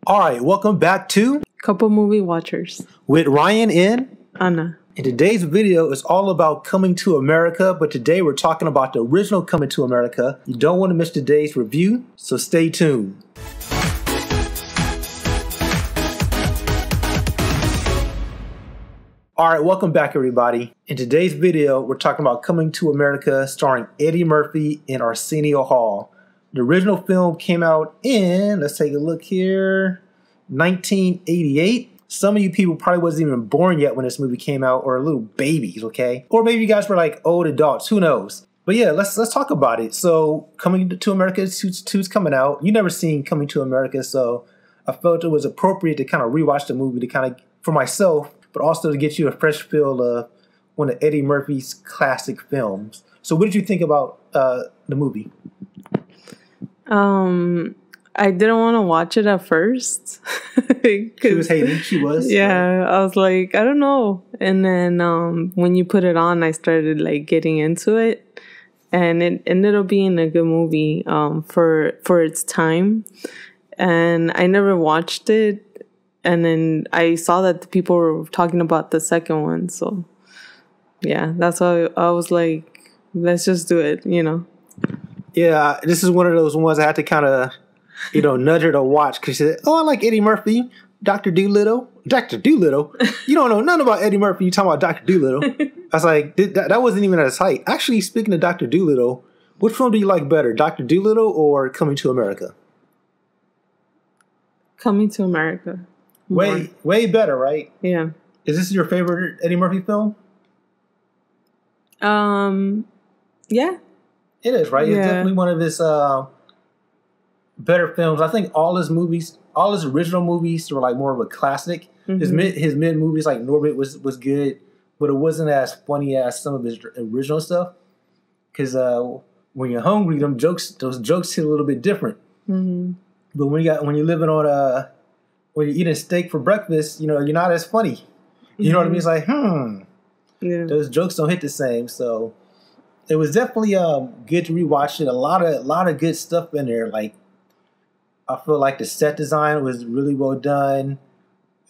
All right, welcome back to Couple Movie Watchers with Ryan and Anna. And today's video is all about Coming to America, but today we're talking about the original Coming to America. You don't want to miss today's review, so stay tuned. All right, welcome back everybody. In today's video, we're talking about Coming to America starring Eddie Murphy and Arsenio Hall. The original film came out in, let's take a look here, 1988. Some of you people probably wasn't even born yet when this movie came out, or little babies, okay? Or maybe you guys were like old adults, who knows? But yeah, let's talk about it. So Coming to America 2's coming out. You never seen Coming to America, so I felt it was appropriate to kind of rewatch the movie to kind of, for myself, but also to get you a fresh feel of one of Eddie Murphy's classic films. So what did you think about the movie? I didn't want to watch it at first. She was hating. She was. Yeah, I was like, I don't know. And then when you put it on, I started like getting into it, and it ended up being a good movie for its time. And I never watched it, and then I saw that the people were talking about the second one. So yeah, that's why I was like, let's just do it, you know. Yeah, this is one of those ones I had to kind of, nudge her to watch, because she said, oh, I like Eddie Murphy, Dr. Dolittle. Dr. Dolittle? You don't know nothing about Eddie Murphy, you talking about Dr. Dolittle. I was like, that wasn't even at his height. Actually, speaking of Dr. Dolittle, which film do you like better, Dr. Dolittle or Coming to America? Coming to America. Way better, right? Yeah. Is this your favorite Eddie Murphy film? Yeah. It is, right? Yeah. It's definitely one of his better films. I think all his original movies were like more of a classic. Mm-hmm. His mid movies like Norbit was good, but it wasn't as funny as some of his original stuff. Because when you're hungry, those jokes hit a little bit different. Mm-hmm. But when you're eating steak for breakfast, you're not as funny. You know what I mean? It's like, yeah. Those jokes don't hit the same. So it was definitely good to rewatch it. A lot of good stuff in there. Like, I feel like the set design was really well done.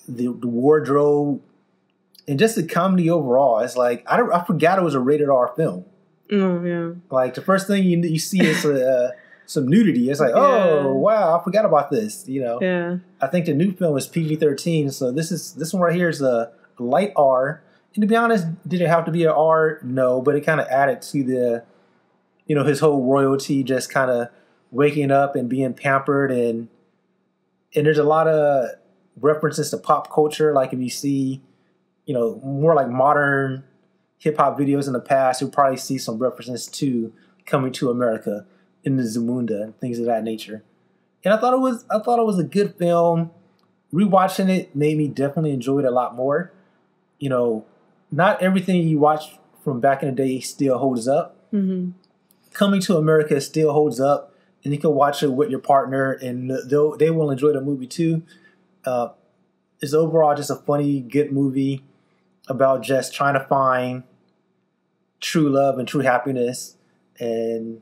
The wardrobe and just the comedy overall. It's like I forgot it was a rated R film. Oh yeah. Like the first thing you see is some nudity. It's like, oh wow, I forgot about this. Yeah. I think the new film is PG-13, so this one right here is a light R. And to be honest, did it have to be an R? No, but it kind of added to the, his whole royalty, just kind of waking up and being pampered, and there's a lot of references to pop culture. Like if you see, more like modern hip hop videos in the past, you'll probably see some references to Coming to America in the Zamunda and things of that nature. And I thought it was a good film. Rewatching it made me definitely enjoy it a lot more. Not everything you watch from back in the day still holds up. Mm-hmm. Coming to America still holds up, and you can watch it with your partner, and they will enjoy the movie too. It's overall just a funny, good movie about just trying to find true love and true happiness. And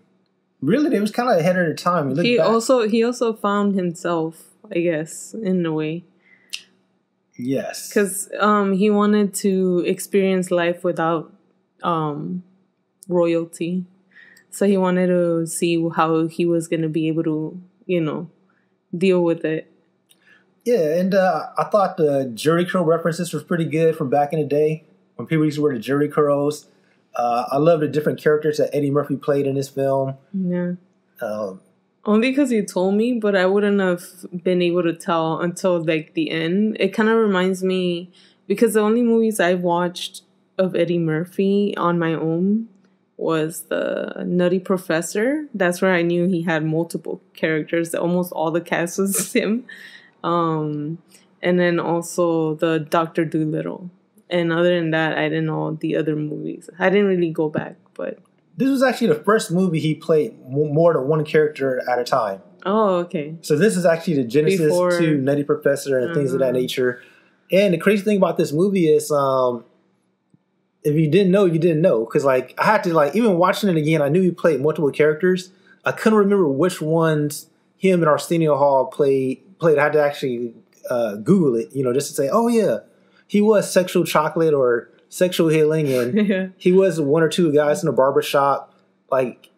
really, they was kind of ahead of their time. He also found himself, I guess, in a way. Yes. Because he wanted to experience life without royalty. So he wanted to see how he was going to be able to, deal with it. Yeah, and I thought the Jerry curl references was pretty good from back in the day when people used to wear the Jerry curls. I love the different characters that Eddie Murphy played in this film. Yeah. Only because you told me, but I wouldn't have been able to tell until like the end. It kind of reminds me, because the only movies I've watched of Eddie Murphy on my own was the Nutty Professor. That's where I knew he had multiple characters. Almost all the cast was him. And then also the Dr. Dolittle. And other than that, I didn't know the other movies. I didn't really go back, but this was actually the first movie he played more than one character at a time. Oh, okay. So this is actually the genesis to Nutty Professor and things of that nature. And the crazy thing about this movie is, if you didn't know, you didn't know. Because I had to even watching it again, I knew he played multiple characters. I couldn't remember which ones him and Arsenio Hall played played. I had to actually Google it, just to say, oh yeah, he was Sexual Chocolate or Sexual Healing, and he was one or two guys in a barber shop. Like,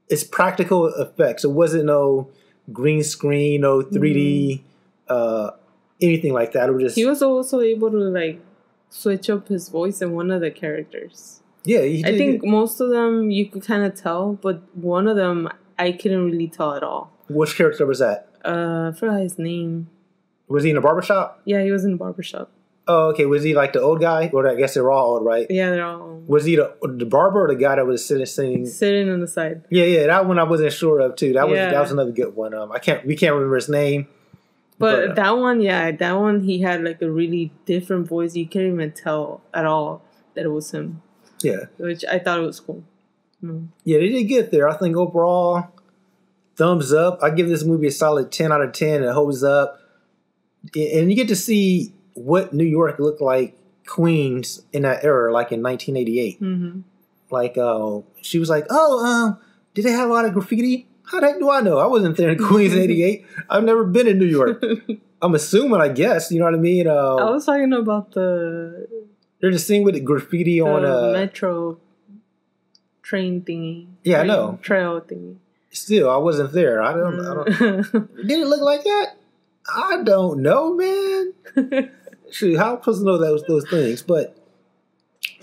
it's practical effects. It wasn't no green screen, no 3D, anything like that. It was just, he was also able to like switch up his voice in one of the characters. Yeah, he did. I think most of them you could kind of tell, but one of them I couldn't really tell at all. Which character was that? I forgot his name. Was he in a barbershop? Yeah, he was in a barbershop. Oh, okay. Was he like the old guy? Or I guess they're all old, right? Yeah, they're all old. Was he the barber or the guy that was sitting on the side? Yeah. That one I wasn't sure of too. That was another good one. We can't remember his name. But that one he had like a really different voice. You can't even tell at all that it was him. Yeah. Which I thought it was cool. Yeah, they did get there. I think overall, thumbs up. I give this movie a solid 10 out of 10. It holds up. And you get to see what New York looked like, Queens, in that era, like in 1988. Mm-hmm. Like, she was like, did they have a lot of graffiti? How the heck do I know? I wasn't there in Queens in 88. I've never been in New York. I'm assuming, I guess. You know what I mean? I was talking about they're just seeing with the graffiti on a metro train thingy. Yeah, I know. Trail thingy. Still, I wasn't there. I don't. Did it look like that? I don't know, man. Shoot, how am I supposed to know those things? But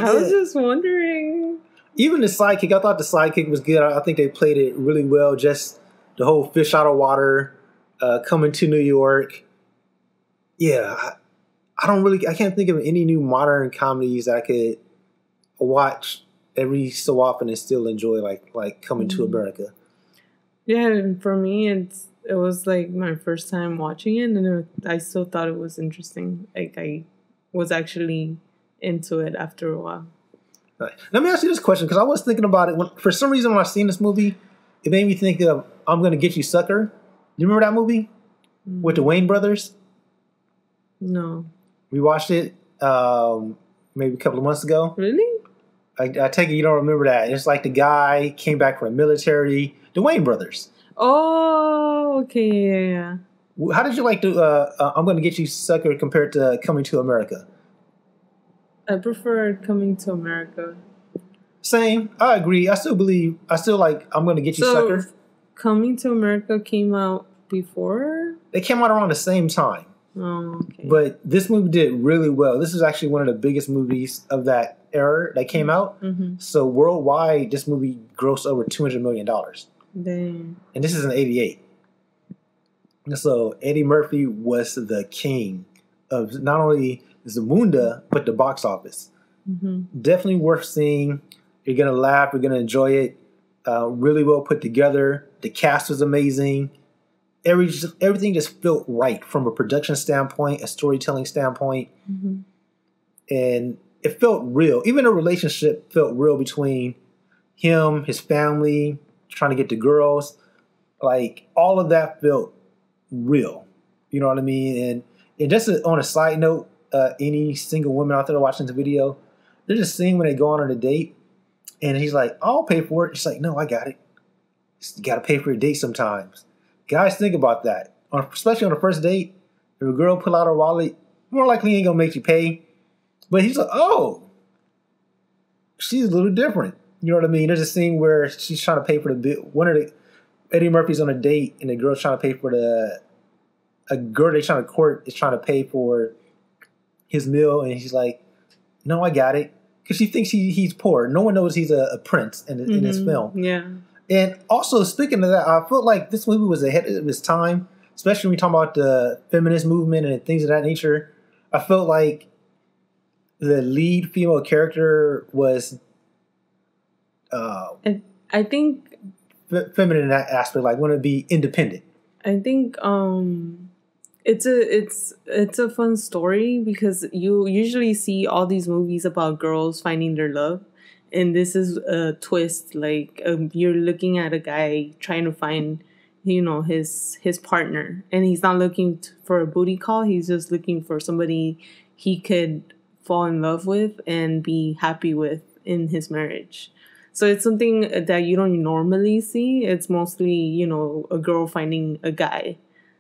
I was just wondering. Even the sidekick, I thought the sidekick was good. I think they played it really well. Just the whole fish out of water, coming to New York. Yeah, I can't think of any new modern comedies I could watch every so often and still enjoy, like Coming to America. Yeah, and for me, it was like my first time watching it, and I still thought it was interesting. Like, I was actually into it after a while. Right. Let me ask you this question, because I was thinking about it. For some reason, when I seen this movie, it made me think of I'm Gonna Get You, Sucker. You remember that movie? With the Wayne brothers? No. We watched it maybe a couple of months ago. Really? I take it you don't remember that. It's like the guy came back from the military. The Wayne brothers. Oh, okay, yeah. How did you like I'm Gonna Get You, Sucker compared to Coming to America? I prefer Coming to America. Same. I agree. I still like I'm Gonna Get You, Sucker. Coming to America came out before? They came out around the same time. Oh, okay. But this movie did really well. This is actually one of the biggest movies of that era that came out. Mm-hmm. So worldwide, this movie grossed over $200 million. Dang. And this is in 88. So Eddie Murphy was the king of not only Zamunda, but the box office. Mm-hmm. Definitely worth seeing. You're going to laugh. You're going to enjoy it. Really well put together. The cast was amazing. Everything just felt right from a production standpoint, a storytelling standpoint. Mm-hmm. And it felt real. Even the relationship felt real between him, his family, trying to get the girls. Like, all of that felt real. You know what I mean? And just on a side note, any single women out there watching the video, they're just seeing when they go on a date, and he's like, I'll pay for it. She's like, no, I got it. You got to pay for your date sometimes. Guys, think about that. Especially on the first date, if a girl pull out her wallet, more likely ain't going to make you pay. But he's like, oh, she's a little different. You know what I mean? There's a scene where she's trying to pay for the bill. Eddie Murphy's on a date, and the girl's trying to pay for a girl they're trying to court is trying to pay for his meal, and he's like, no, I got it. Because she thinks he's poor. No one knows he's a prince in this film. Yeah. And also, speaking of that, I felt like this movie was ahead of its time, especially when we talk about the feminist movement and things of that nature. I felt like the lead female character was I think feminine in that aspect, like want to be independent. I think it's a fun story because you usually see all these movies about girls finding their love, and this is a twist. Like, you're looking at a guy trying to find, his partner, and he's not looking for a booty call. He's just looking for somebody he could fall in love with and be happy with in his marriage. So it's something that you don't normally see. It's mostly, a girl finding a guy.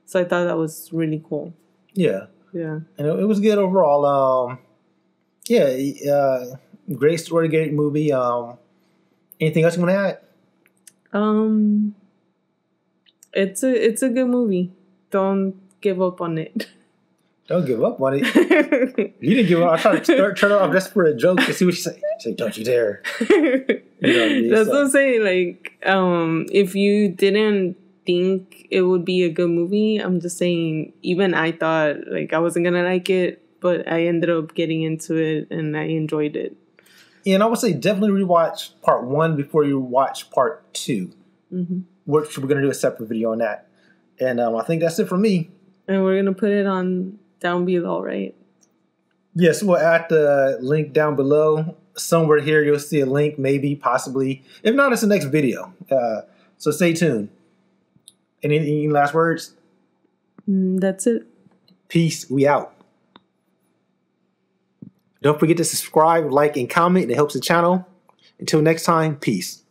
So I thought that was really cool. Yeah. Yeah. And it was good overall. Great story, great movie. Anything else you want to add? It's a good movie. Don't give up on it. Don't give up on it. You didn't give up. I tried to turn it off just for a joke to see what she said. She said, "Don't you dare." You know what I mean? That's what I'm saying. Like, if you didn't think it would be a good movie, I'm just saying. Even I thought like I wasn't gonna like it, but I ended up getting into it and I enjoyed it. Yeah, and I would say definitely rewatch part 1 before you watch part 2. Mm-hmm. Which we're gonna do a separate video on that. And I think that's it for me. And we're gonna put it on down below, right? Yes, we'll add the link down below. Somewhere here you'll see a link, maybe, possibly. If not, it's the next video. So stay tuned. Any last words? That's it. Peace. We out. Don't forget to subscribe, like, and comment. It helps the channel. Until next time, peace.